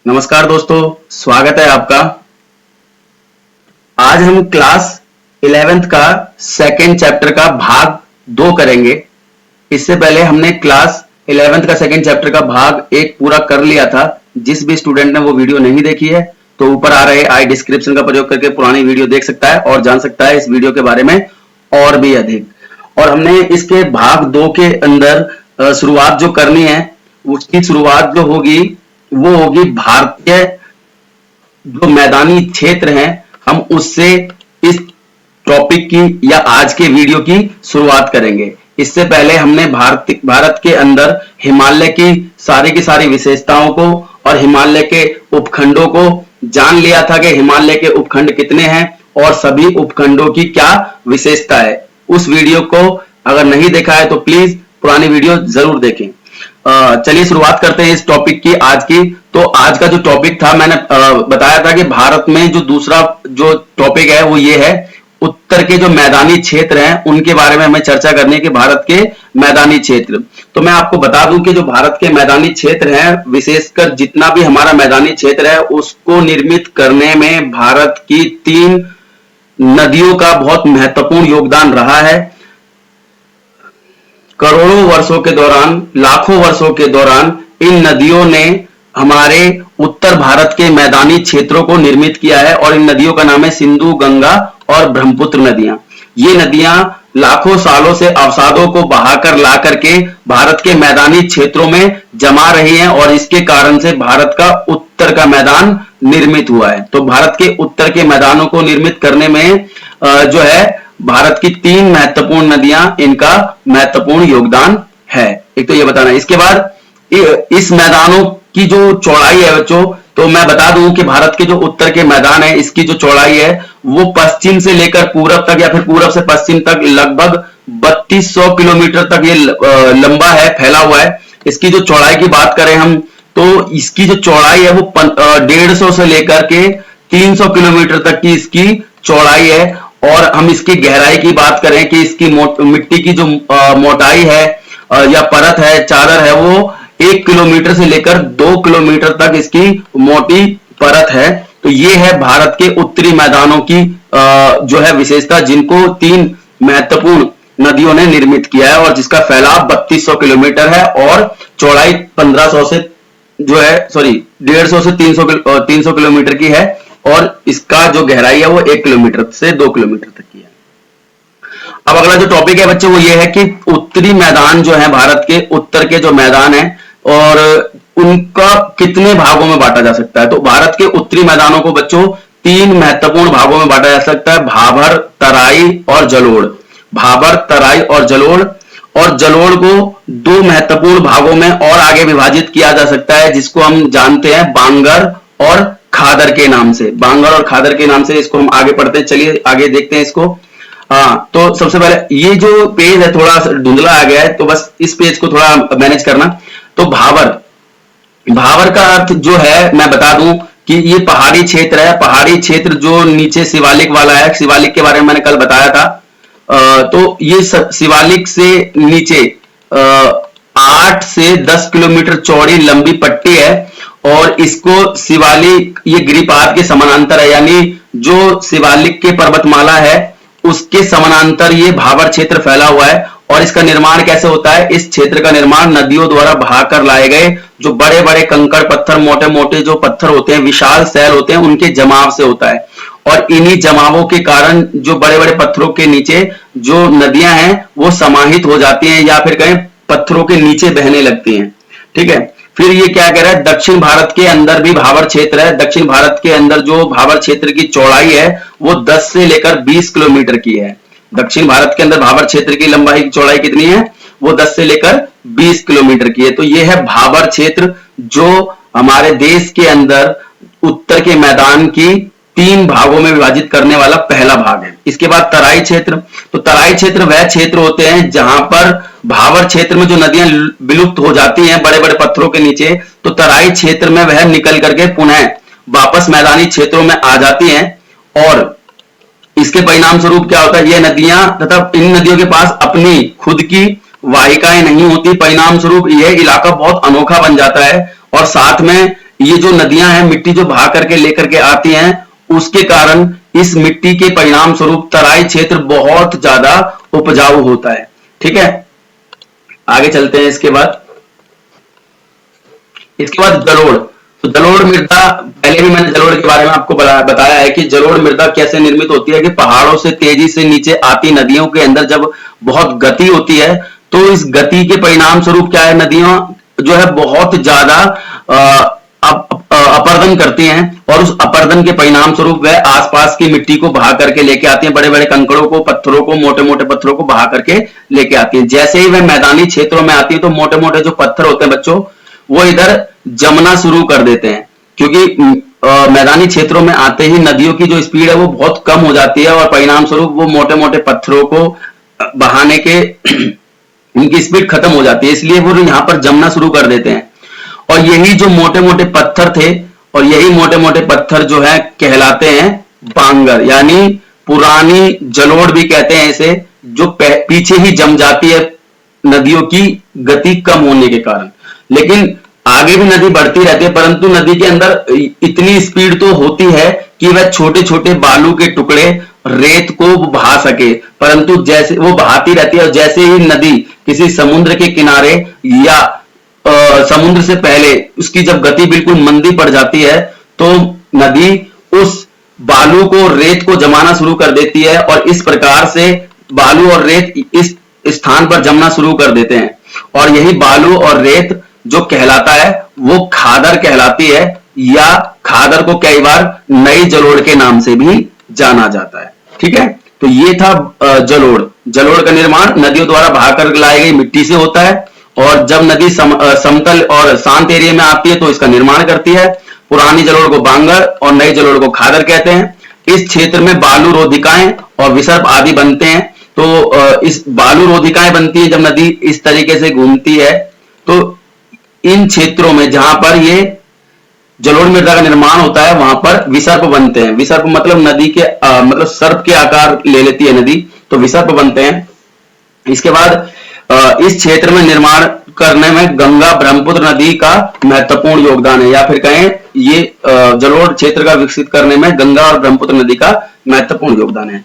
नमस्कार दोस्तों, स्वागत है आपका। आज हम क्लास 11th का सेकेंड चैप्टर का भाग 2 करेंगे। इससे पहले हमने क्लास 11th का सेकेंड चैप्टर का भाग 1 पूरा कर लिया था। जिस भी स्टूडेंट ने वो वीडियो नहीं देखी है तो ऊपर आ रहे आई डिस्क्रिप्शन का प्रयोग करके पुरानी वीडियो देख सकता है और जान सकता है इस वीडियो के बारे में और भी अधिक। और हमने इसके भाग 2 के अंदर शुरुआत जो करनी है उसकी शुरुआत जो होगी वो होगी भारतीय जो मैदानी क्षेत्र हैं, हम उससे इस टॉपिक की या आज के वीडियो की शुरुआत करेंगे। इससे पहले हमने भारत के अंदर हिमालय की सारी विशेषताओं को और हिमालय के उपखंडों को जान लिया था कि हिमालय के उपखंड कितने हैं और सभी उपखंडों की क्या विशेषता है। उस वीडियो को अगर नहीं देखा है तो प्लीज पुरानी वीडियो जरूर देखें। चलिए शुरुआत करते हैं इस टॉपिक की आज की। तो आज का जो टॉपिक था मैंने बताया था कि भारत में जो दूसरा जो टॉपिक है वो ये है उत्तर के जो मैदानी क्षेत्र हैं उनके बारे में हमें चर्चा करनी है कि भारत के मैदानी क्षेत्र। तो मैं आपको बता दूं कि जो भारत के मैदानी क्षेत्र हैं, विशेषकर जितना भी हमारा मैदानी क्षेत्र है उसको निर्मित करने में भारत की 3 नदियों का बहुत महत्वपूर्ण योगदान रहा है। करोड़ों वर्षों के दौरान, लाखों वर्षों के दौरान इन नदियों ने हमारे उत्तर भारत के मैदानी क्षेत्रों को निर्मित किया है और इन नदियों का नाम है सिंधु, गंगा और ब्रह्मपुत्र नदियां। ये नदियां लाखों सालों से अवसादों को बहाकर ला करके भारत के मैदानी क्षेत्रों में जमा रही हैं और इसके कारण से भारत का उत्तर का मैदान निर्मित हुआ है। तो भारत के उत्तर के मैदानों को निर्मित करने में जो है भारत की 3 महत्वपूर्ण नदियां, इनका महत्वपूर्ण योगदान है। एक तो ये बताना। इसके बाद इस मैदानों की जो चौड़ाई है बच्चों, तो मैं बता दूं कि भारत के जो उत्तर के मैदान है इसकी जो चौड़ाई है वो पश्चिम से लेकर पूरब तक या फिर पूरब से पश्चिम तक लगभग 3200 किलोमीटर तक ये लंबा है, फैला हुआ है। इसकी जो चौड़ाई की बात करें हम तो इसकी जो चौड़ाई है वो 150 से लेकर के 300 किलोमीटर तक की इसकी चौड़ाई है। और हम इसकी गहराई की बात करें कि इसकी मिट्टी की जो मोटाई है या परत है, चादर है, वो 1 किलोमीटर से लेकर 2 किलोमीटर तक इसकी मोटी परत है। तो ये है भारत के उत्तरी मैदानों की जो है विशेषता, जिनको 3 महत्वपूर्ण नदियों ने निर्मित किया है और जिसका फैलाव 3200 किलोमीटर है और चौड़ाई 1500 से जो है 150 से 300 किलोमीटर की है और इसका जो गहराई है वो 1 किलोमीटर से 2 किलोमीटर तक की है। अब अगला जो टॉपिक है बच्चों वो ये है कि उत्तरी मैदान जो है, भारत के उत्तर के जो मैदान है और उनका कितने भागों में बांटा जा सकता है। तो भारत के उत्तरी मैदानों को बच्चों 3 महत्वपूर्ण भागों में बांटा जा सकता है, भाबर, तराई और जलोढ़। भाबर, तराई और जलोढ़ को 2 महत्वपूर्ण भागों में और आगे विभाजित किया जा सकता है, जिसको हम जानते हैं बांगर और खादर के नाम से। बांगर और खादर के नाम से इसको हम आगे पढ़ते हैं। चलिए आगे देखते हैं इसको। तो सबसे पहले ये जो पेज है थोड़ा धुंधला आ गया है, तो बस इस पेज को थोड़ा मैनेज करना। तो भाबर का अर्थ जो है मैं बता दूं कि ये पहाड़ी क्षेत्र है। पहाड़ी क्षेत्र जो नीचे शिवालिक वाला है, शिवालिक के बारे में मैंने कल बताया था। तो ये शिवालिक से नीचे 8 से 10 किलोमीटर चौड़ी लंबी पट्टी है और इसको शिवालिक ये गिरिपाद के समानांतर है, यानी जो शिवालिक के पर्वतमाला है उसके समानांतर ये भाबर क्षेत्र फैला हुआ है। और इसका निर्माण कैसे होता है? इस क्षेत्र का निर्माण नदियों द्वारा बहाकर लाए गए जो बड़े बड़े कंकड़ पत्थर, मोटे मोटे जो पत्थर होते हैं, विशाल शैल होते हैं, उनके जमाव से होता है। और इन्हीं जमावों के कारण जो बड़े बड़े पत्थरों के नीचे जो नदियां हैं वो समाहित हो जाती हैं या फिर कहीं पत्थरों के नीचे बहने लगती हैं। ठीक है। फिर ये क्या कह रहा है, दक्षिण भारत के अंदर भी भाबर क्षेत्र है। दक्षिण भारत के अंदर जो भाबर क्षेत्र की चौड़ाई है वो 10 से लेकर 20 किलोमीटर की है। दक्षिण भारत के अंदर भाबर क्षेत्र की लंबाई की चौड़ाई कितनी है? वो 10 से लेकर 20 किलोमीटर की है। तो ये है भाबर क्षेत्र जो हमारे देश के अंदर उत्तर के मैदान की 3 भागों में विभाजित करने वाला पहला भाग है। इसके बाद तराई क्षेत्र। तो तराई क्षेत्र वह क्षेत्र होते हैं जहां पर भाबर क्षेत्र में जो नदियां विलुप्त हो जाती हैं बड़े बड़े पत्थरों के नीचे, तो तराई क्षेत्र में वह निकल करके पुनः वापस मैदानी क्षेत्रों में आ जाती हैं और इसके परिणाम स्वरूप क्या होता है, ये नदियां तथा इन नदियों के पास अपनी खुद की वाहिकाएं नहीं होती। परिणाम स्वरूप यह इलाका बहुत अनोखा बन जाता है और साथ में ये जो नदियां हैं, मिट्टी जो बहा करके लेकर के आती हैं, उसके कारण इस मिट्टी के परिणाम स्वरूप तराई क्षेत्र बहुत ज्यादा उपजाऊ होता है। ठीक है, आगे चलते हैं। इसके बाद जलोढ़। तो जलोढ़ मृदा, पहले भी मैंने जलोढ़ के बारे में आपको बताया है कि जलोढ़ मृदा कैसे निर्मित होती है कि पहाड़ों से तेजी से नीचे आती नदियों के अंदर जब बहुत गति होती है, तो इस गति के परिणाम स्वरूप क्या है, नदियां जो है बहुत ज्यादा अपर्दन करती हैं, और उस अपर्दन के परिणाम स्वरूप वह आसपास की मिट्टी को बहा करके लेके आती हैं, बड़े बड़े कंकड़ों को, पत्थरों को, मोटे मोटे पत्थरों को बहा करके लेके आती हैं। जैसे ही वह मैदानी क्षेत्रों में आती है तो मोटे मोटे जो पत्थर होते हैं बच्चों, वो इधर जमना शुरू कर देते हैं, क्योंकि मैदानी क्षेत्रों में आते ही नदियों की जो स्पीड है वो बहुत कम हो जाती है, और परिणाम स्वरूप वो मोटे मोटे पत्थरों को बहाने के उनकी स्पीड खत्म हो जाती है, इसलिए वो यहाँ पर जमना शुरू कर देते हैं। और यही जो मोटे मोटे पत्थर थे, और यही मोटे मोटे पत्थर जो है कहलाते हैं बांगर, यानी पुरानी जलोढ़ भी कहते हैं इसे, जो पीछे ही जम जाती है नदियों की गति कम होने के कारण। लेकिन आगे भी नदी बढ़ती रहती है, परंतु नदी के अंदर इतनी स्पीड तो होती है कि वह छोटे छोटे बालू के टुकड़े, रेत को बहा सके, परंतु जैसे वो बहाती रहती है, और जैसे ही नदी किसी समुद्र के किनारे या समुद्र से पहले उसकी जब गति बिल्कुल मंदी पड़ जाती है, तो नदी उस बालू को, रेत को जमाना शुरू कर देती है, और इस प्रकार से बालू और रेत इस स्थान पर जमना शुरू कर देते हैं, और यही बालू और रेत जो कहलाता है वो खादर कहलाती है, या खादर को कई बार नई जलोढ़ के नाम से भी जाना जाता है। ठीक है, तो ये था जलोढ़। जलोढ़ का निर्माण नदियों द्वारा बहाकर लाई गई मिट्टी से होता है, और जब नदी समतल और शांत एरिया में आती है तो इसका निर्माण करती है। पुरानी जलोढ़ को बांगर और नई जलोढ़ को खादर कहते हैं। इस क्षेत्र में बालू रोधिकाएं और विसर्प आदि बनते हैं। तो इस बालू रोधिकाएं बनती है जब नदी इस तरीके से घूमती है, तो इन क्षेत्रों में जहां पर ये जलोढ़ मृदा का निर्माण होता है, वहां पर विसर्प बनते हैं। विसर्प मतलब नदी के मतलब सर्प के आकार ले लेती है नदी, तो विसर्प बनते हैं। इसके बाद इस क्षेत्र में निर्माण करने में गंगा ब्रह्मपुत्र नदी का महत्वपूर्ण योगदान है, या फिर कहें ये जलोढ़ क्षेत्र का विकसित करने में गंगा और ब्रह्मपुत्र नदी का महत्वपूर्ण योगदान है।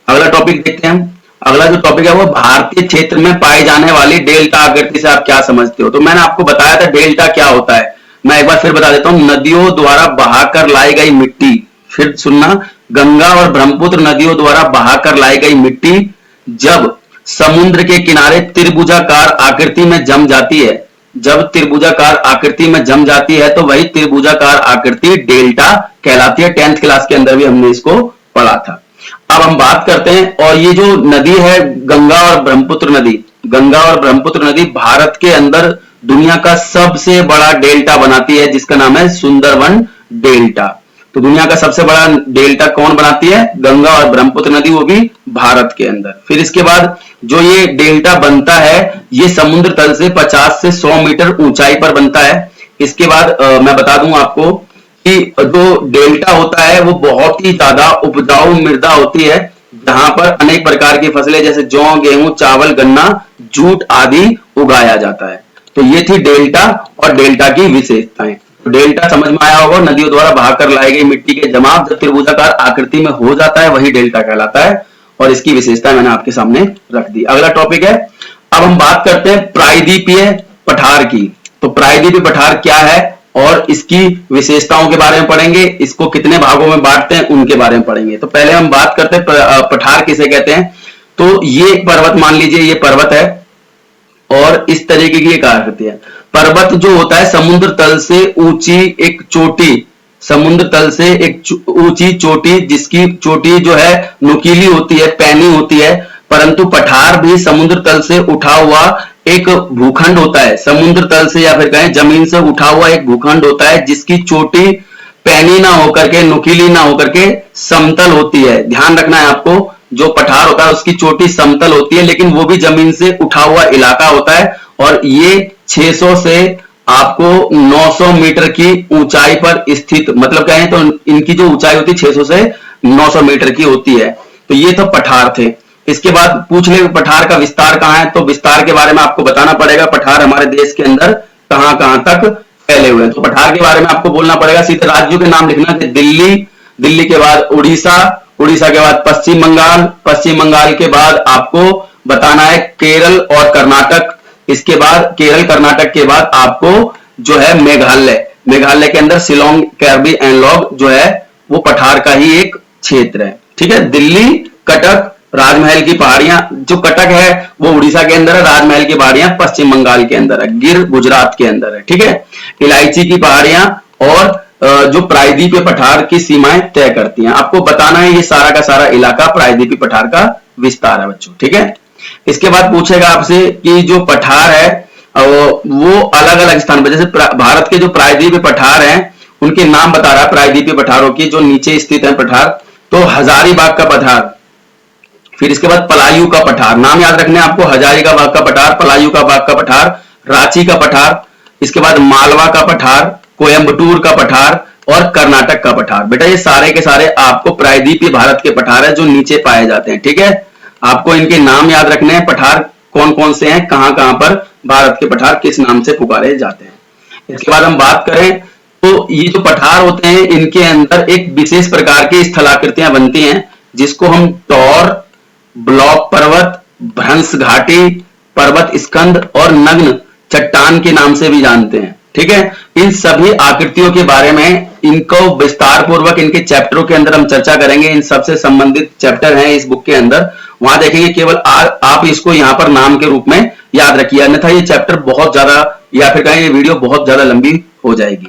अगला टॉपिक देखते हैं हम। अगला जो टॉपिक है वो भारतीय क्षेत्र में पाई जाने वाली डेल्टा आकृति से आप क्या समझते हो। तो मैंने आपको बताया था डेल्टा क्या होता है, मैं एक बार फिर बता देता हूं। नदियों द्वारा बहाकर लाई गई मिट्टी, फिर सुनना, गंगा और ब्रह्मपुत्र नदियों द्वारा बहाकर लाई गई मिट्टी जब समुद्र के किनारे त्रिभुजाकार आकृति में जम जाती है, जब त्रिभुजाकार आकृति में जम जाती है तो वही त्रिभुजाकार आकृति डेल्टा कहलाती है। 10th क्लास के अंदर भी हमने इसको पढ़ा था। अब हम बात करते हैं, और ये जो नदी है गंगा और ब्रह्मपुत्र नदी, गंगा और ब्रह्मपुत्र नदी भारत के अंदर दुनिया का सबसे बड़ा डेल्टा बनाती है, जिसका नाम है सुंदरवन डेल्टा। तो दुनिया का सबसे बड़ा डेल्टा कौन बनाती है? गंगा और ब्रह्मपुत्र नदी, वो भी भारत के अंदर। फिर इसके बाद जो ये डेल्टा बनता है, ये समुद्र तल से 50 से 100 मीटर ऊंचाई पर बनता है। इसके बाद मैं बता दूं आपको कि जो डेल्टा होता है वो बहुत ही ज्यादा उपजाऊ मृदा होती है, जहां पर अनेक प्रकार की फसलें जैसे जौ, गेहूं, चावल, गन्ना, जूट आदि उगाया जाता है। तो ये थी डेल्टा और डेल्टा की विशेषताएं। तो डेल्टा समझ में आया होगा, नदियों द्वारा बहाकर लाई गई मिट्टी के जमाव जब त्रिभुजाकार आकृति में हो जाता है वही डेल्टा कहलाता है, और इसकी विशेषता मैंने आपके सामने रख दी। अगला टॉपिक है, अब हम बात करते हैं प्रायद्वीपीय पठार की। तो प्रायद्वीपीय पठार क्या है और इसकी विशेषताओं के बारे में पढ़ेंगे, इसको कितने भागों में बांटते हैं उनके बारे में पढ़ेंगे। तो पहले हम बात करते हैं पठार किसे कहते हैं। तो ये पर्वत, मान लीजिए ये पर्वत है और इस तरीके की एक आकृति है। पर्वत जो होता है समुद्र तल से ऊंची एक चोटी, समुद्र तल से एक ऊंची चोटी, जिसकी चोटी जो है नुकीली होती है, पैनी होती है। परंतु पठार भी समुद्र तल से उठा हुआ एक भूखंड होता है, समुद्र तल से या फिर कहें जमीन से उठा हुआ एक भूखंड होता है, जिसकी चोटी पैनी ना होकर के, नुकीली ना होकर के समतल होती है। ध्यान रखना है आपको, जो पठार होता है उसकी चोटी समतल होती है, लेकिन वो भी जमीन से उठा हुआ इलाका होता है, और ये 600 से आपको 900 मीटर की ऊंचाई पर स्थित, मतलब कहें तो इनकी जो ऊंचाई होती है 600 से 900 मीटर की होती है। तो ये तो पठार थे। इसके बाद पूछ ले पठार का विस्तार कहां है, तो विस्तार के बारे में आपको बताना पड़ेगा। पठार हमारे देश के अंदर कहां कहां तक फैले हुए हैं। तो पठार के बारे में आपको बोलना पड़ेगा, सीधे राज्यों के नाम लिखना कि दिल्ली, दिल्ली के बाद उड़ीसा, उड़ीसा के बाद पश्चिम बंगाल, पश्चिम बंगाल के बाद आपको बताना है केरल और कर्नाटक, इसके बाद केरल कर्नाटक के बाद आपको जो है मेघालय, मेघालय के अंदर शिलोंग, कार्बी एंगलॉन्ग जो है वो पठार का ही एक क्षेत्र है। ठीक है, दिल्ली, कटक, राजमहल की पहाड़ियां, जो कटक है वो उड़ीसा के अंदर है, राजमहल की पहाड़ियां पश्चिम बंगाल के अंदर है, गिर गुजरात के अंदर है। ठीक है, इलायची की पहाड़ियां और जो प्रायद्वीपीय पठार की सीमाएं तय करती हैं। आपको बताना है ये सारा का सारा इलाका प्रायद्वीपीय पठार का विस्तार है बच्चों। ठीक है, इसके बाद पूछेगा आपसे कि जो पठार है वो अलग अलग स्थान पर, जैसे भारत के जो प्रायद्वीपीय पठार हैं उनके नाम बता रहा है प्रायद्वीपीय पठारों की, जो नीचे स्थित है पठार, तो हजारीबाग का पठार, फिर इसके बाद पलायू का पठार, नाम याद रखने आपको, हजारीबाग का पठार, पलायू का बाग का पठार, रांची का पठार, इसके बाद मालवा का पठार, कोयम्बटूर का पठार और कर्नाटक का पठार। बेटा ये सारे के सारे आपको प्रायद्वीपीय भारत के पठार है जो नीचे पाए जाते हैं। ठीक है, आपको इनके नाम याद रखने हैं, पठार कौन कौन से हैं, कहां कहां पर भारत के पठार किस नाम से पुकारे जाते हैं। इसके बाद हम बात करें तो ये जो पठार होते हैं इनके अंदर एक विशेष प्रकार की स्थलाकृतियां बनती हैं जिसको हम टॉर, ब्लॉक पर्वत, भ्रंश घाटी, पर्वत स्कंद और नग्न चट्टान के नाम से भी जानते हैं। ठीक है, इन सभी आकृतियों के बारे में इनको विस्तार पूर्वक इनके चैप्टरों के अंदर हम चर्चा करेंगे। इन सबसे संबंधित चैप्टर हैं इस बुक के अंदर, वहां देखेंगे। केवल आप इसको यहां पर नाम के रूप में याद रखिए, अन्यथा ये चैप्टर बहुत ज्यादा या फिर कहें ये वीडियो बहुत ज्यादा लंबी हो जाएगी।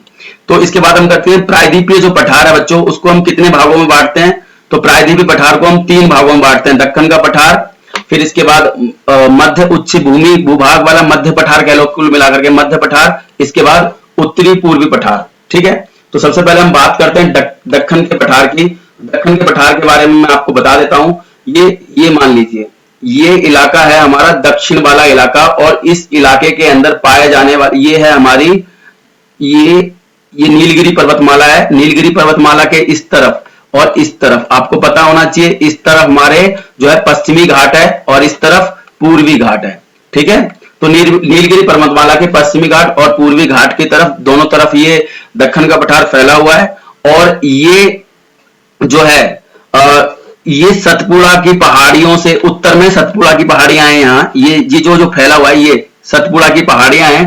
तो इसके बाद हम करते हैं प्रायद्वीपीय जो पठार है बच्चों, उसको हम कितने भागों में बांटते हैं, तो प्रायद्वीपीय पठार को हम 3 भागों में बांटते हैं। दक्कन का पठार, फिर इसके बाद मध्य उच्च भूमि भूभाग वाला मध्य पठार कह लो, कुल मिलाकर के मध्य पठार, इसके बाद उत्तरी पूर्वी पठार। ठीक है, तो सबसे पहले हम बात करते हैं दक्कन के पठार की। दक्कन के पठार के बारे में मैं आपको बता देता हूं। ये मान लीजिए ये इलाका है हमारा दक्षिण वाला इलाका, और इस इलाके के अंदर पाए जाने वाली ये है हमारी ये नीलगिरी पर्वतमाला है। नीलगिरी पर्वतमाला के इस तरफ और इस तरफ आपको पता होना चाहिए, इस तरफ हमारे जो है पश्चिमी घाट है और इस तरफ पूर्वी घाट है। ठीक है, तो नीलगिरी पर्वतमाला के पश्चिमी घाट और पूर्वी घाट की तरफ, दोनों तरफ ये दक्कन का पठार फैला हुआ है। और ये जो है ये सतपुड़ा की पहाड़ियों से उत्तर में सतपुड़ा की पहाड़ियां हैं। यहाँ ये जो फैला हुआ है ये सतपुड़ा की पहाड़ियां हैं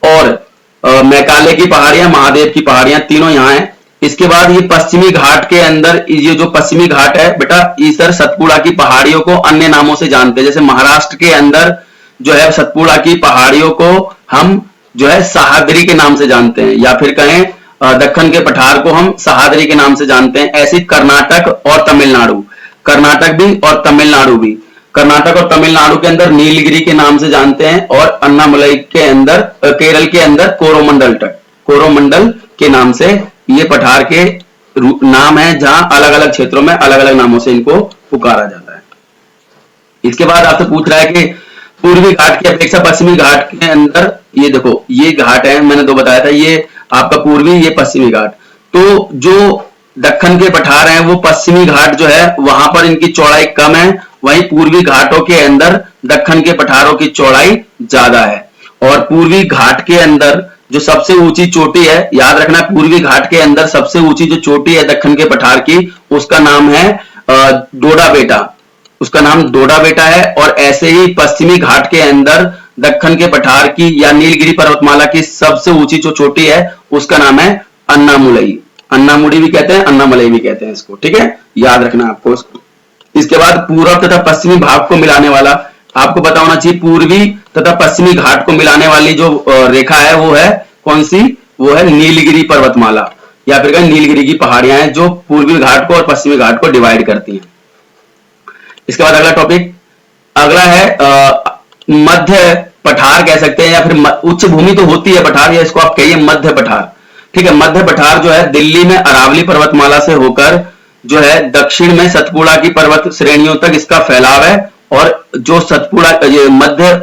और मैकाले की पहाड़ियां, महादेव की पहाड़ियां, तीनों यहाँ हैं। इसके बाद ये पश्चिमी घाट के अंदर, ये जो पश्चिमी घाट है बेटा, इधर सतपुड़ा की पहाड़ियों को अन्य नामों से जानते हैं। जैसे महाराष्ट्र के अंदर जो है सतपुड़ा की पहाड़ियों को हम जो है सहाद्री के नाम से जानते हैं, या फिर कहें दक्कन के पठार को हम सहाद्री के नाम से जानते हैं। ऐसे कर्नाटक और तमिलनाडु, कर्नाटक भी और तमिलनाडु भी, कर्नाटक और तमिलनाडु के अंदर नीलगिरी के नाम से जानते हैं, और अन्नामलई के अंदर, केरल के अंदर कोरोमंडल के नाम से ये पठार के नाम है, जहां अलग अलग क्षेत्रों में अलग अलग नामों से इनको पुकारा जाता है। इसके बाद आपसे पूछ रहा है कि पूर्वी घाट की अपेक्षा पश्चिमी घाट के अंदर, ये देखो ये घाट है, मैंने 2 बताया था, ये आपका पूर्वी, ये पश्चिमी घाट। तो जो दक्कन के पठार हैं वो पश्चिमी घाट जो है वहां पर इनकी चौड़ाई कम है, वहीं पूर्वी घाटों के अंदर दक्कन के पठारों की चौड़ाई ज्यादा है। और पूर्वी घाट के अंदर जो सबसे ऊंची चोटी है, याद रखना, पूर्वी घाट के अंदर सबसे ऊंची जो चोटी है दक्कन के पठार की, उसका नाम है डोडा बेटा, उसका नाम डोडा बेटा है। और ऐसे ही पश्चिमी घाट के अंदर दक्कन के पठार की या नीलगिरी पर्वतमाला की सबसे ऊंची जो चोटी है उसका नाम है अन्नामुलई, अन्नामुड़ी भी कहते हैं, अन्नामलई भी कहते हैं इसको। ठीक है, याद रखना आपको इसको। इसके बाद पूर्व तथा पश्चिमी भाग को मिलाने वाला, आपको पता होना चाहिए, पूर्वी तथा पश्चिमी घाट को मिलाने वाली जो रेखा है वो है कौन सी, वो है नीलगिरी पर्वतमाला, या फिर नीलगिरी की पहाड़ियां हैं जो पूर्वी घाट को और पश्चिमी घाट को डिवाइड करती हैं। इसके बाद अगला टॉपिक, अगला है मध्य पठार कह सकते हैं, या फिर उच्च भूमि तो होती है पठार, या इसको आप कहिए मध्य पठार। ठीक है, मध्य पठार जो है दिल्ली में अरावली पर्वतमाला से होकर जो है दक्षिण में सतपुड़ा की पर्वत श्रेणियों तक इसका फैलाव है। और जो सतपुड़ा ये मध्य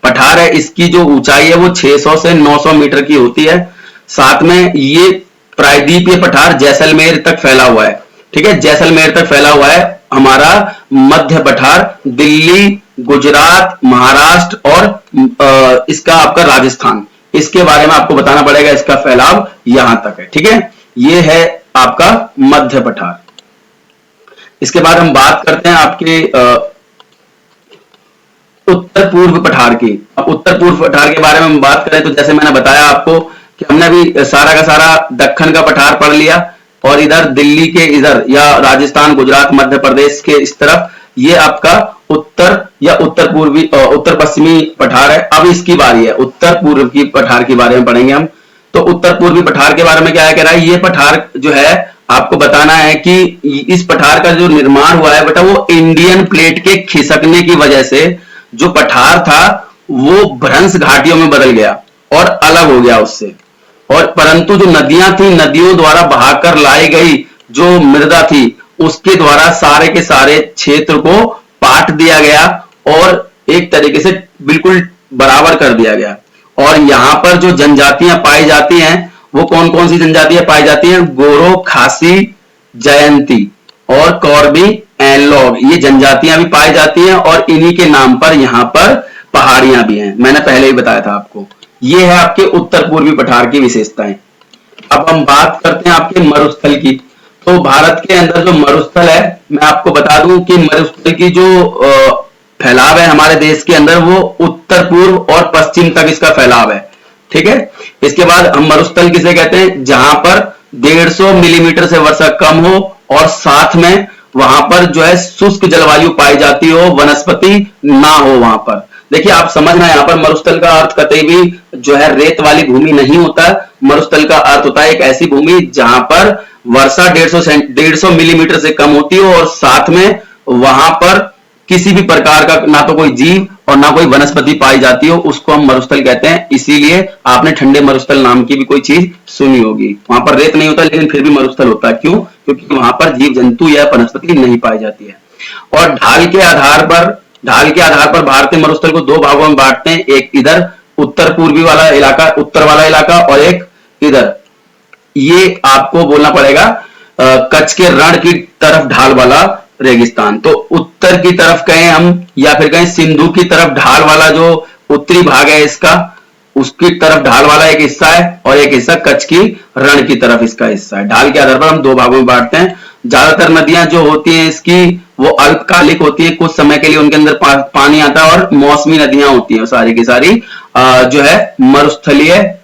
पठार है इसकी जो ऊंचाई है वो 600 से 900 मीटर की होती है। साथ में ये प्रायद्वीपीय पठार जैसलमेर तक फैला हुआ है। ठीक है, जैसलमेर तक फैला हुआ है हमारा मध्य पठार, दिल्ली, गुजरात, महाराष्ट्र और इसका आपका राजस्थान, इसके बारे में आपको बताना पड़ेगा, इसका फैलाव यहां तक है, ठीक है। ये है आपका मध्य पठार। इसके बाद हम बात करते हैं आपके उत्तर पूर्व पठार की। अब उत्तर पूर्व पठार के बारे में हम बात करें तो जैसे मैंने बताया आपको कि हमने अभी सारा का सारा दक्कन का पठार पढ़ लिया, और इधर दिल्ली के इधर या राजस्थान, गुजरात, मध्य प्रदेश के इस तरफ ये आपका उत्तर या उत्तर पूर्वी उत्तर पश्चिमी पठार है। अब इसकी बारी है उत्तर पूर्व की पठार के बारे में पढ़ेंगे हम। तो उत्तर पूर्वी पठार के बारे में क्या कह रहा है, ये पठार जो है आपको बताना है कि इस पठार का जो निर्माण हुआ है बेटा, वो इंडियन प्लेट के खिसकने की वजह से जो पठार था वो भ्रंश घाटियों में बदल गया और अलग हो गया उससे। और परंतु जो नदियां थी, नदियों द्वारा बहाकर लाई गई जो मृदा थी, उसके द्वारा सारे के सारे क्षेत्र को पाट दिया गया और एक तरीके से बिल्कुल बराबर कर दिया गया। और यहां पर जो जनजातियां पाई जाती हैं वो कौन कौन सी जनजातियां पाई जाती हैं, गोरो, खासी, जयंती और कौरबी, एनलॉग, ये जनजातियां भी पाई जाती हैं और इन्हीं के नाम पर यहां पर पहाड़ियां भी हैं। मैंने पहले ही बताया था आपको। ये है आपके उत्तर पूर्वी पठार की विशेषताएं। अब हम बात करते हैं आपके मरुस्थल की। तो भारत के अंदर जो मरुस्थल है, मैं आपको बता दूं कि मरुस्थल की जो फैलाव है हमारे देश के अंदर, वो उत्तर पूर्व और पश्चिम तक इसका फैलाव है, ठीक है। इसके बाद हम मरुस्थल किसे कहते हैं, जहां पर 150 मिलीमीटर से वर्षा कम हो और साथ में वहां पर जो है शुष्क जलवायु पाई जाती हो, वनस्पति ना हो वहां पर। देखिए आप समझना, यहाँ पर मरुस्थल का अर्थ कतई भी जो है रेत वाली भूमि नहीं होता। मरुस्थल का अर्थ होता है एक ऐसी भूमि जहां पर वर्षा 150 मिलीमीटर से कम होती हो और साथ में वहां पर किसी भी प्रकार का ना तो कोई जीव और ना कोई वनस्पति पाई जाती हो, उसको हम मरुस्थल कहते हैं। इसीलिए आपने ठंडे मरुस्थल नाम की भी कोई चीज सुनी होगी। वहां पर रेत नहीं होता लेकिन फिर भी मरुस्थल होता है। क्यों? क्योंकि वहां पर जीव जंतु या वनस्पति नहीं पाई जाती है। और ढाल के आधार पर भारतीय मरुस्थल को दो भागों में बांटते हैं, एक इधर उत्तर पूर्वी वाला इलाका, उत्तर वाला इलाका, और एक इधर ये आपको बोलना पड़ेगा कच्छ के रण की तरफ ढाल वाला रेगिस्तान। तो उत्तर की तरफ कहें हम या फिर कहें सिंधु की तरफ ढाल वाला जो उत्तरी भाग है इसका, उसकी तरफ ढाल वाला एक हिस्सा है और एक हिस्सा कच्छ की रण की तरफ इसका हिस्सा है। ढाल के आधार पर हम दो भागों में बांटते हैं। ज्यादातर नदियां जो होती हैं इसकी वो अल्पकालिक होती है, कुछ समय के लिए उनके अंदर पानी आता है, और मौसमी नदियां होती हैं सारी की सारी जो है मरुस्थलीय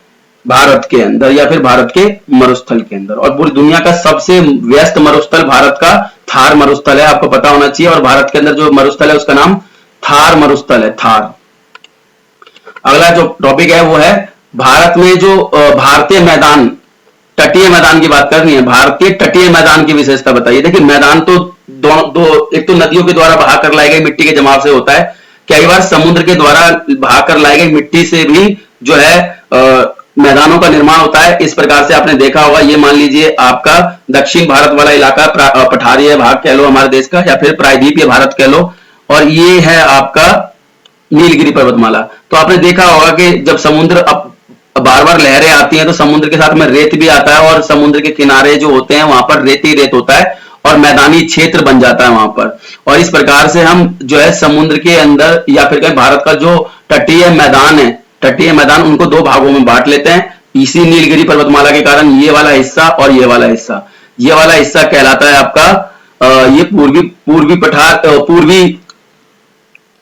भारत के अंदर या फिर भारत के मरुस्थल के अंदर। और पूरी दुनिया का सबसे व्यस्त मरुस्थल भारत का थार मरुस्थल है, आपको पता होना चाहिए। और भारत के अंदर जो मरुस्थल है उसका नाम थार मरुस्थल है, थार। अगला जो टॉपिक है वो है भारत में जो भारतीय मैदान, तटीय मैदान की बात करनी है। भारतीय तटीय मैदान की विशेषता बताइए। देखिए मैदान तो दो एक तो नदियों के द्वारा बहाकर लाई गई मिट्टी के जमाव से होता है, कई बार समुद्र के द्वारा बहाकर लाई गई मिट्टी से भी जो है मैदानों का निर्माण होता है। इस प्रकार से आपने देखा होगा, ये मान लीजिए आपका दक्षिण भारत वाला इलाका पठारीय भाग कह लो हमारे देश का, या फिर प्रायद्वीपीय भारत कह लो, और ये है आपका नीलगिरी पर्वतमाला। तो आपने देखा होगा कि जब समुद्र बार बार लहरें आती हैं तो समुद्र के साथ में रेत भी आता है, और समुद्र के किनारे जो होते हैं वहां पर रेत ही रेत होता है और मैदानी क्षेत्र बन जाता है वहां पर। और इस प्रकार से हम जो है समुद्र के अंदर या फिर कहीं भारत का जो तटीय मैदान है, तटीय मैदान, उनको दो भागों में बांट लेते हैं इसी नीलगिरी पर्वतमाला के कारण। ये वाला हिस्सा और ये वाला हिस्सा, ये वाला हिस्सा कहलाता है आपका ये पूर्वी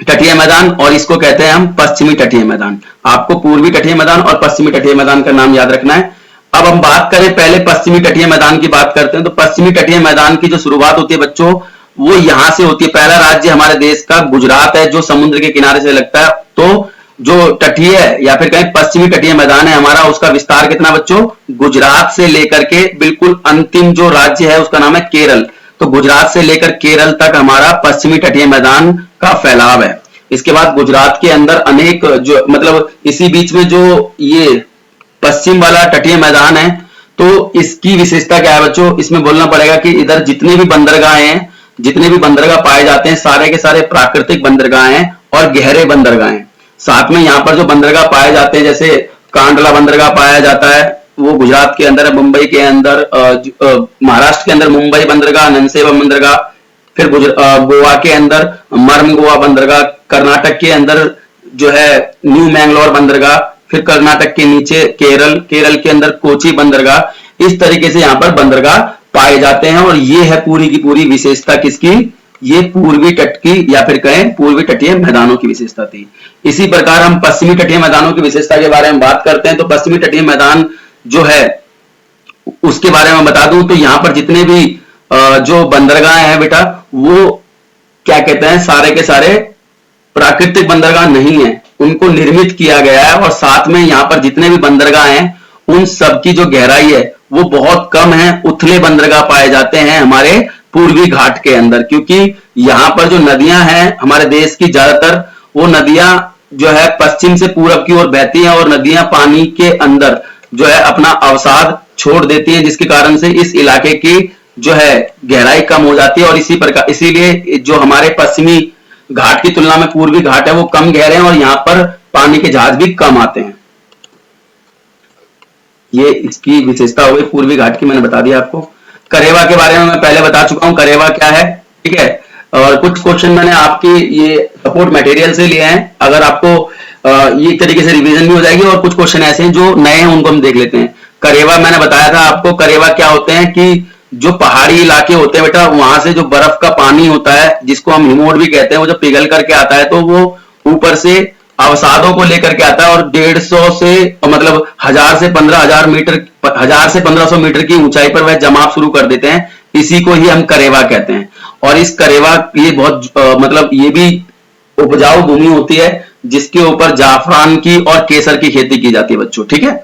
तटीय मैदान, और इसको कहते हैं हम पश्चिमी तटीय मैदान। आपको पूर्वी तटीय मैदान और पश्चिमी तटीय मैदान का नाम याद रखना है। अब हम बात करें पहले पश्चिमी तटीय मैदान की बात करते हैं। तो पश्चिमी तटीय मैदान की जो शुरुआत होती है बच्चों, वो यहां से होती है। पहला राज्य हमारे देश का गुजरात है जो समुद्र के किनारे से लगता है। तो जो तटीय या फिर कहीं पश्चिमी तटीय मैदान है हमारा, उसका विस्तार कितना बच्चों, गुजरात से लेकर के बिल्कुल अंतिम जो राज्य है उसका नाम है केरल। तो गुजरात से लेकर केरल तक हमारा पश्चिमी तटीय मैदान का फैलाव है। इसके बाद गुजरात के अंदर अनेक जो मतलब इसी बीच में जो ये पश्चिम वाला तटीय मैदान है, तो इसकी विशेषता क्या है बच्चों, इसमें बोलना पड़ेगा कि इधर जितने भी बंदरगाह हैं, जितने भी बंदरगाह पाए जाते हैं, सारे के सारे प्राकृतिक बंदरगाह हैं और गहरे बंदरगाह हैं। साथ में यहाँ पर जो बंदरगाह पाए जाते हैं, जैसे कांडला बंदरगाह पाया जाता है, वो गुजरात के अंदर है, मुंबई के अंदर, महाराष्ट्र के अंदर मुंबई बंदरगाह, नंसेवा बंदरगाह, फिर गोवा के अंदर मर्म गोवा बंदरगाह, कर्नाटक के अंदर जो है न्यू मैंगलोर बंदरगाह, फिर कर्नाटक के नीचे केरल, केरल के अंदर कोची बंदरगाह। इस तरीके से यहाँ पर बंदरगाह पाए जाते हैं और ये है पूरी की पूरी विशेषता किसकी, ये पूर्वी तट की या फिर कहें पूर्वी तटीय मैदानों की विशेषता थी। इसी प्रकार हम पश्चिमी तटीय मैदानों की विशेषता के बारे में बात करते हैं। तो पश्चिमी तटीय मैदान जो है उसके बारे में बता दूं तो यहाँ पर जितने भी जो बंदरगाह हैं बेटा, वो क्या कहते हैं, सारे के सारे प्राकृतिक बंदरगाह नहीं है, उनको निर्मित किया गया है। और साथ में यहाँ पर जितने भी बंदरगाह हैं उन सब की जो गहराई है वो बहुत कम है। उथले बंदरगाह पाए जाते हैं हमारे पूर्वी घाट के अंदर, क्योंकि यहाँ पर जो नदियां हैं हमारे देश की ज्यादातर वो नदियां जो है पश्चिम से पूरब की ओर बहती हैं और नदियां पानी के अंदर जो है अपना अवसाद छोड़ देती हैं, जिसके कारण से इस इलाके की जो है गहराई कम हो जाती है। और इसी प्रकार इसीलिए जो हमारे पश्चिमी घाट की तुलना में पूर्वी घाट है वो कम गहरे हैं और यहाँ पर पानी के जहाज भी कम आते हैं। ये इसकी विशेषता हो गई पूर्वी घाट की, मैंने बता दिया आपको। करेवा के बारे में मैं पहले बता चुका हूं, करेवा क्या है, ठीक है। और कुछ क्वेश्चन मैंने आपकी ये सपोर्ट मटेरियल से लिए हैं, अगर आपको ये एक तरीके से रिवीजन भी हो जाएगी। और कुछ क्वेश्चन ऐसे हैं जो नए हैं उनको हम देख लेते हैं। करेवा मैंने बताया था आपको, करेवा क्या होते हैं कि जो पहाड़ी इलाके होते हैं बेटा, वहां से जो बर्फ का पानी होता है जिसको हम हिमोड भी कहते हैं, वो जब पिघल करके आता है तो वो ऊपर से अवसादों को लेकर के आता है और 150 से मतलब 1000 से 15,000 मीटर, 1000 से 1500 मीटर की ऊंचाई पर वह जमाव शुरू कर देते हैं। इसी को ही हम करेवा कहते हैं। और इस करेवा ये बहुत मतलब ये भी उपजाऊ भूमि होती है जिसके ऊपर जाफरान की और केसर की खेती की जाती है बच्चों, ठीक है।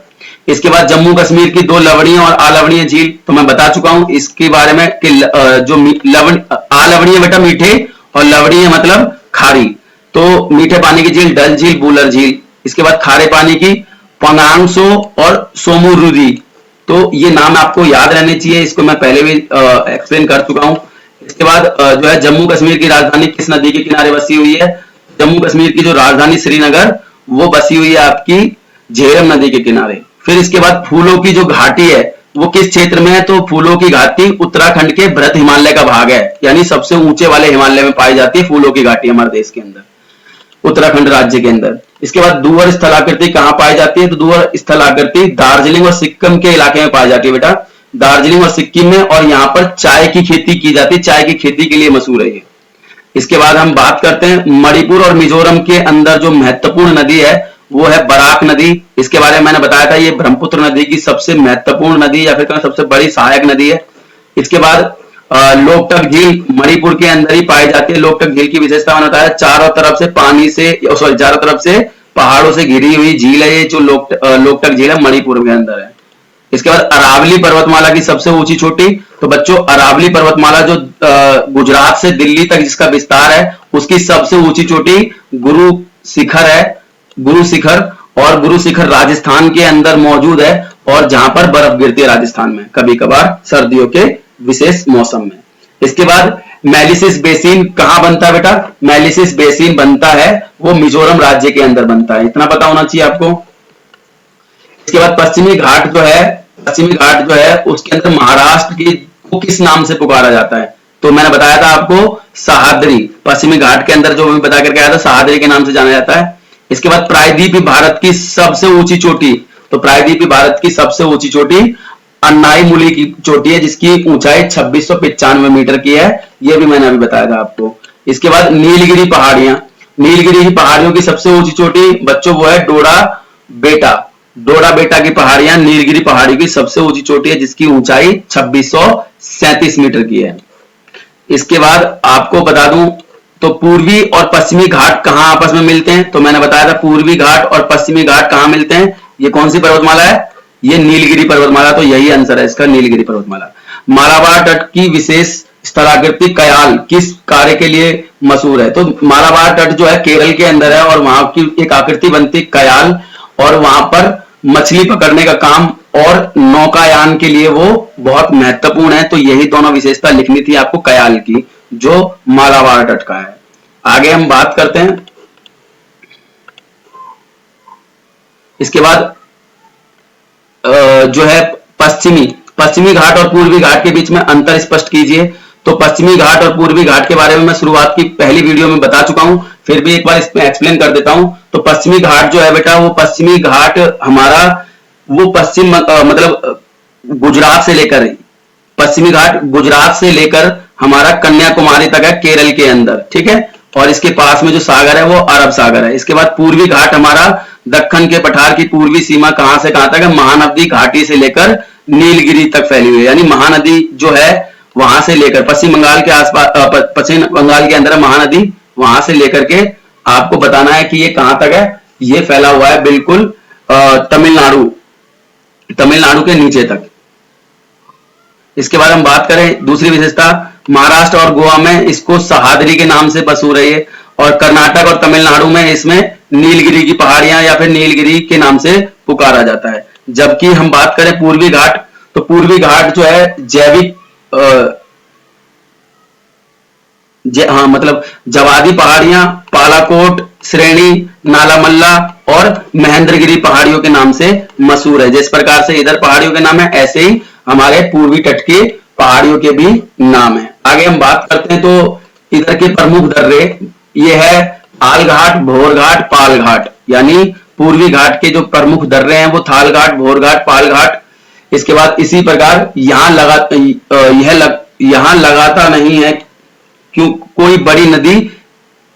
इसके बाद जम्मू कश्मीर की 2 लवणीय और अलवणीय झील तो मैं बता चुका हूं इसके बारे में कि जो अलवणीय बेटा मीठे और लवणीय मतलब खारी। तो मीठे पानी की झील डल झील, बूलर झील। इसके बाद खारे पानी की पंगांगसो और सोमुरुरी। तो ये नाम आपको याद रहने चाहिए, इसको मैं पहले भी एक्सप्लेन कर चुका हूं। इसके बाद जो है जम्मू कश्मीर की राजधानी किस नदी के किनारे बसी हुई है, जम्मू कश्मीर की जो राजधानी श्रीनगर वो बसी हुई है आपकी झेलम नदी के किनारे। फिर इसके बाद फूलों की जो घाटी है वो किस क्षेत्र में है, तो फूलों की घाटी उत्तराखंड के भ्रत हिमालय का भाग है, यानी सबसे ऊंचे वाले हिमालय में पाई जाती है फूलों की घाटी हमारे देश के अंदर, उत्तराखंड राज्य के अंदर। इसके बाद दूवर स्थलाकृति कहां पाई जाती है, तो दूवर स्थलाकृति दार्जिलिंग और सिक्किम के इलाके में पाई जाती है बेटा, दार्जिलिंग और सिक्किम में। और यहाँ पर चाय की खेती की जाती है, चाय की खेती के लिए मशहूर है ये। इसके बाद हम बात करते हैं मणिपुर और मिजोरम के अंदर जो महत्वपूर्ण नदी है वो है बराक नदी। इसके बारे में मैंने बताया था, ये ब्रह्मपुत्र नदी की सबसे महत्वपूर्ण नदी या फिर सबसे बड़ी सहायक नदी है। इसके बाद लोकटक झील मणिपुर के अंदर ही पाई जाती है। लोकटक झील की विशेषता मैंने बताया, चारों तरफ से पानी से चारों तरफ से पहाड़ों से घिरी हुई झील है ये, जो लोकटक झील है मणिपुर के अंदर है। इसके बाद अरावली पर्वतमाला की सबसे ऊंची चोटी, तो बच्चों अरावली पर्वतमाला जो गुजरात से दिल्ली तक जिसका विस्तार है उसकी सबसे ऊंची चोटी गुरु शिखर है, गुरु शिखर। और गुरु शिखर राजस्थान के अंदर मौजूद है और जहां पर बर्फ गिरती है राजस्थान में कभी कभार सर्दियों के विशेष मौसम में। इसके बाद मेलिसिस बेसिन कहां बनता है बेटा, मेलिसिस बेसिन बनता है वो मिजोरम राज्य के अंदर बनता है, इतना पता होना चाहिए आपको। इसके बाद पश्चिमी घाट जो है उसके अंदर महाराष्ट्र की को किस नाम से पुकारा जाता है, तो मैंने बताया था आपको सह्याद्री, पश्चिमी घाट के अंदर जो मैं बता करके आया था सह्याद्री के नाम से जाना जाता है। इसके बाद प्रायद्वीपी भारत की सबसे ऊंची चोटी, तो प्रायद्वीपी भारत की सबसे ऊंची चोटी अन्नाईमुली की चोटी है जिसकी ऊंचाई 2695 मीटर की है, यह भी मैंने अभी बताया था आपको। इसके बाद नीलगिरी पहाड़ियां, नीलगिरी पहाड़ियों की सबसे ऊंची चोटी बच्चों वो है डोडा बेटा की पहाड़ियां नीलगिरी पहाड़ी की सबसे ऊंची चोटी है जिसकी ऊंचाई 2637 मीटर की है। इसके बाद आपको बता दूं तो पूर्वी और पश्चिमी घाट कहां आपस में मिलते हैं, तो मैंने बताया था पूर्वी घाट और पश्चिमी घाट कहां मिलते हैं, ये कौन सी पर्वतमाला है, ये नीलगिरी पर्वतमाला, तो यही आंसर है इसका नीलगिरी पर्वतमाला। मालाबार तट की विशेष स्थलाकृति कयाल किस कार्य के लिए मशहूर है, तो मालाबार तट जो है केरल के अंदर है और वहां की एक आकृति बनती कयाल, और वहां पर मछली पकड़ने का काम और नौकायान के लिए वो बहुत महत्वपूर्ण है। तो यही दोनों विशेषता लिखनी थी आपको कयाल की जो मालाबार तट का है। आगे हम बात करते हैं, इसके बाद जो है पश्चिमी घाट और पूर्वी घाट के बीच में अंतर स्पष्ट कीजिए। तो पश्चिमी घाट और पूर्वी घाट के बारे में मैं शुरुआत की पहली वीडियो में बता चुका हूं, फिर भी एक बार इसमें एक्सप्लेन कर देता हूं। तो पश्चिमी घाट जो है बेटा, वो पश्चिमी घाट हमारा वो पश्चिम मतलब गुजरात से लेकर, पश्चिमी घाट गुजरात से लेकर हमारा कन्याकुमारी तक है, केरल के अंदर, ठीक है। और इसके पास में जो सागर है वो अरब सागर है। इसके बाद पूर्वी घाट हमारा दक्कन के पठार की पूर्वी सीमा कहां से कहां तक है, महानदी घाटी से लेकर नीलगिरी तक फैली हुई है। यानी महानदी जो है वहां से लेकर पश्चिम बंगाल के आसपास, पश्चिम बंगाल के अंदर महानदी, वहां से लेकर के आपको बताना है कि ये कहां तक है। ये फैला हुआ है बिल्कुल तमिलनाडु के नीचे तक। इसके बाद हम बात करें दूसरी विशेषता, महाराष्ट्र और गोवा में इसको सहादरी के नाम से मशहूर है ये, और कर्नाटक और तमिलनाडु में इसमें नीलगिरी की पहाड़ियां या फिर नीलगिरी के नाम से पुकारा जाता है। जबकि हम बात करें पूर्वी घाट, तो पूर्वी घाट जो है जैविक मतलब जवादी पहाड़ियां, बालाकोट श्रेणी, नालामल्ला और महेंद्रगिरी पहाड़ियों के नाम से मशहूर है। जिस प्रकार से इधर पहाड़ियों के नाम है, ऐसे ही हमारे पूर्वी तट के पहाड़ियों के भी नाम है। आगे हम बात करते हैं तो इधर के प्रमुख दर्रे, ये है थाल घाट, भोर घाट, पाल घाट। यानी पूर्वी घाट के जो प्रमुख दर्रे हैं वो थाल घाट, भोर घाट, पाल घाट। इसके बाद इसी प्रकार यहां लगाता नहीं है क्यों कोई बड़ी नदी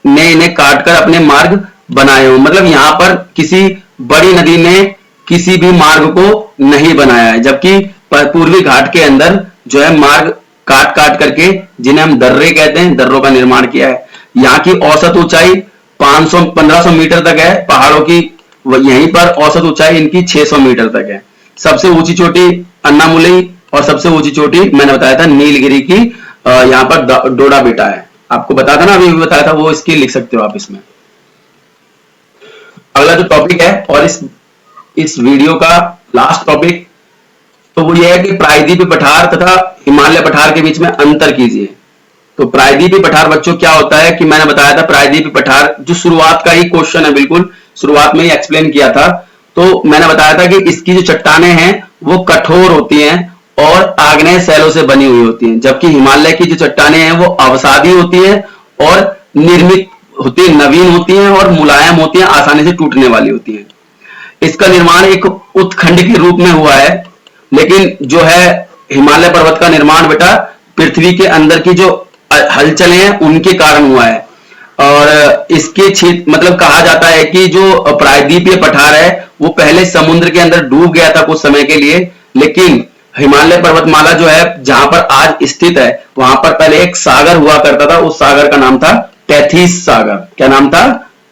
ने इन्हें काटकर अपने मार्ग बनाए हो। मतलब यहां पर किसी बड़ी नदी ने किसी भी मार्ग को नहीं बनाया है। जबकि पूर्वी घाट के अंदर जो है मार्ग काट काट करके, जिन्हें हम दर्रे कहते हैं, दर्रों का निर्माण किया है। यहाँ की औसत ऊंचाई 1500 मीटर तक है पहाड़ों की, यहीं पर औसत ऊंचाई इनकी 600 मीटर तक है। सबसे ऊंची चोटी अन्नामुलई और सबसे ऊंची चोटी मैंने बताया था नीलगिरी की, यहाँ पर डोडा बेटा है। आपको बताया था ना, अभी भी बताया था, वो इसकी लिख सकते हो आप इसमें। अगला जो टॉपिक है और इस वीडियो का लास्ट टॉपिक, तो वो ये है कि प्रायद्वीपीय पठार तथा हिमालय पठार के बीच में अंतर कीजिए। तो प्रायद्वीपीय पठार बच्चों क्या होता है कि मैंने बताया था, प्रायद्वीपीय पठार जो शुरुआत का ही क्वेश्चन है, बिल्कुल शुरुआत में ही एक्सप्लेन किया था। तो मैंने बताया था कि इसकी जो चट्टानें हैं वो कठोर होती हैं और आग्नेय शैलों से बनी हुई होती हैं, जबकि हिमालय की जो चट्टानें हैं वो अवसादी होती हैं और निर्मित होती है, नवीन होती हैं और मुलायम होती हैं, आसानी से टूटने वाली होती हैं। इसका निर्माण एक उत्खंड के रूप में हुआ है, लेकिन जो है हिमालय पर्वत का निर्माण बेटा पृथ्वी के अंदर की जो हलचलें हैं उनके कारण हुआ है। और इसके क्षेत्र मतलब कहा जाता है कि जो प्रायद्वीपीय पठार है वो पहले समुद्र के अंदर डूब गया था कुछ समय के लिए, लेकिन हिमालय पर्वतमाला जो है जहां पर आज स्थित है वहां पर पहले एक सागर हुआ करता था। उस सागर का नाम था टेथिस सागर। क्या नाम था?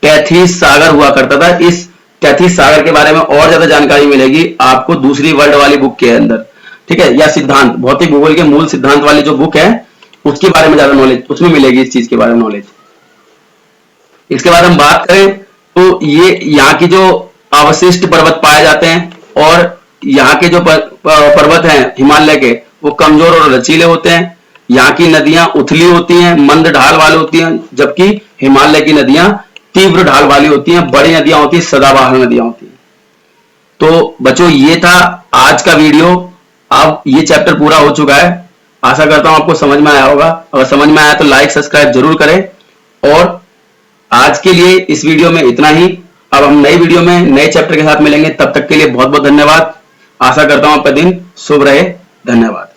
टेथिस सागर हुआ करता था। इस टेथिस सागर के बारे में और ज्यादा जानकारी मिलेगी आपको दूसरी वर्ल्ड वाली बुक के अंदर, ठीक है, या सिद्धांत भौतिक भूगोल के मूल सिद्धांत वाली जो बुक है उसके बारे में ज्यादा नॉलेज उसमें मिलेगी, इस चीज के बारे में नॉलेज। इसके बाद हम बात करें तो ये यहाँ की जो अवशिष्ट पर्वत पाए जाते हैं और यहाँ के जो पर्वत हैं हिमालय के वो कमजोर और लचीले होते हैं। यहाँ की नदियां उथली होती हैं, मंद ढाल वाली होती हैं, जबकि हिमालय की नदियां तीव्र ढाल वाली होती हैं, बड़ी नदियां होती हैं, सदाबहार नदियां होती हैं। तो बच्चों ये था आज का वीडियो। अब ये चैप्टर पूरा हो चुका है। आशा करता हूं आपको समझ में आया होगा। अगर समझ में आया तो लाइक सब्सक्राइब जरूर करें। और आज के लिए इस वीडियो में इतना ही। अब हम नई वीडियो में नए चैप्टर के साथ मिलेंगे। तब तक के लिए बहुत बहुत धन्यवाद। आशा करता हूं आपका दिन शुभ रहे। धन्यवाद।